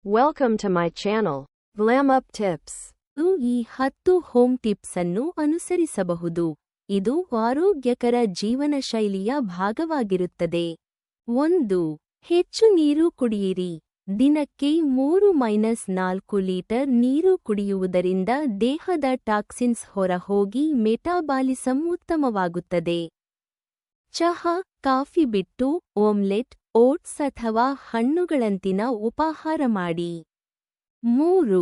Welcome to my channel, Glam Up Tips. ಈ 10 home tips ಅನ್ನು ಅನುಸರಿಸಬಹುದು. ಇದು ಆರೋಗ್ಯಕರ ಜೀವನ ಶೈಲಿಯ ಭಾಗವಾಗಿರುತ್ತದೆ. 1. ಹೆಚ್ಚು ನೀರು ಕುಡಿಯಿರಿ. ದಿನಕ್ಕೆ 3-4 ಲೀಟರ್ ನೀರು ಕುಡಿಯುವುದರಿಂದ ದೇಹದ ಟಾಕ್ಸಿನ್ಸ್ ಹೊರಹೋಗಿ ಮೆಟಾಬಾಲಿಸಂ ಉತ್ತಮವಾಗುತ್ತದೆ. ಚಹಾ, ಕಾಫಿ ಬಿಟ್ಟು ಆಮ್ಲೆಟ್, ಓಟ್ಸ್ ಅಥವಾ ಹಣ್ಣುಗಳಂತಿನ ಉಪಾಹಾರ ಮಾಡಿ. 3.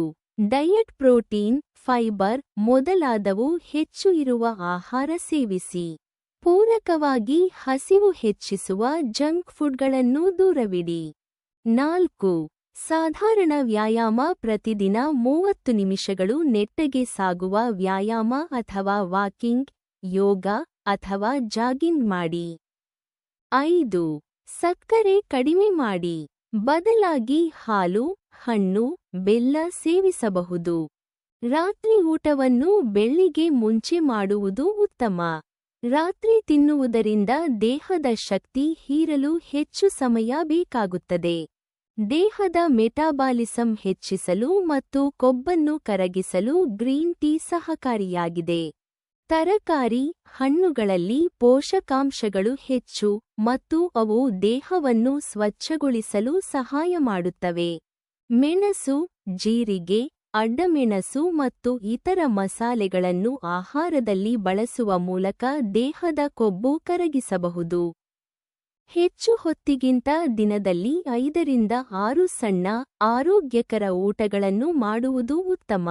ಡಯಟ್ ಪ್ರೋಟೀನ್, ಫೈಬರ್ ಮೊದಲಾದವು ಹೆಚ್ಚು ಇರುವ ಆಹಾರ ಸೇವಿಸಿ. ಪೂರಕವಾಗಿ ಹಸಿವು ಹೆಚ್ಚಿಸುವ ಜಂಕ್ ಫುಡ್ಗಳನ್ನು ದೂರವಿಡಿ. 4. ಸಾಧಾರಣ ವ್ಯಾಯಾಮ. ಪ್ರತಿದಿನ 30 ನಿಮಿಷಗಳು ನೆಟ್ಟಗೆ ಸಾಗುವ ವ್ಯಾಯಾಮ ಅಥವಾ ವಾಕಿಂಗ್, ಯೋಗ ಅಥವಾ ಜಾಗಿಂಗ್ ಮಾಡಿ. 5. ಸಕ್ಕರೆ ಕಡಿಮೆ ಮಾಡಿ. ಬದಲಾಗಿ ಹಾಲು, ಹಣ್ಣು, ಬೆಲ್ಲ ಸೇವಿಸಬಹುದು. ರಾತ್ರಿ ಊಟವನ್ನು ಬೆಳ್ಳಿಗೆ ಮುಂಚೆ ಮಾಡುವುದು ಉತ್ತಮ. ರಾತ್ರಿ ತಿನ್ನುವುದರಿಂದ ದೇಹದ ಶಕ್ತಿ ಹೀರಲು ಹೆಚ್ಚು ಸಮಯ ಬೇಕಾಗುತ್ತದೆ. ದೇಹದ ಮೆಟಾಬಾಲಿಸಂ ಹೆಚ್ಚಿಸಲು ಮತ್ತು ಕೊಬ್ಬನ್ನು ಕರಗಿಸಲು ಗ್ರೀನ್ ಟೀ ಸಹಕಾರಿಯಾಗಿದೆ. ತರಕಾರಿ, ಹಣ್ಣುಗಳಲ್ಲಿ ಪೋಷಕಾಂಶಗಳು ಹೆಚ್ಚು ಮತ್ತು ಅವು ದೇಹವನ್ನು ಸ್ವಚ್ಛಗೊಳಿಸಲು ಸಹಾಯ ಮಾಡುತ್ತವೆ. ಮೆಣಸು, ಜೀರಿಗೆ, ಅಡ್ಡಮೆಣಸು ಮತ್ತು ಇತರ ಮಸಾಲೆಗಳನ್ನು ಆಹಾರದಲ್ಲಿ ಬಳಸುವ ಮೂಲಕ ದೇಹದ ಕೊಬ್ಬು ಕರಗಿಸಬಹುದು. ಹೆಚ್ಚು ಹೊತ್ತಿಗಿಂತ ದಿನದಲ್ಲಿ 5 ರಿಂದ 6 ಸಣ್ಣ, ಆರೋಗ್ಯಕರ ಊಟಗಳನ್ನು ಮಾಡುವುದು ಉತ್ತಮ.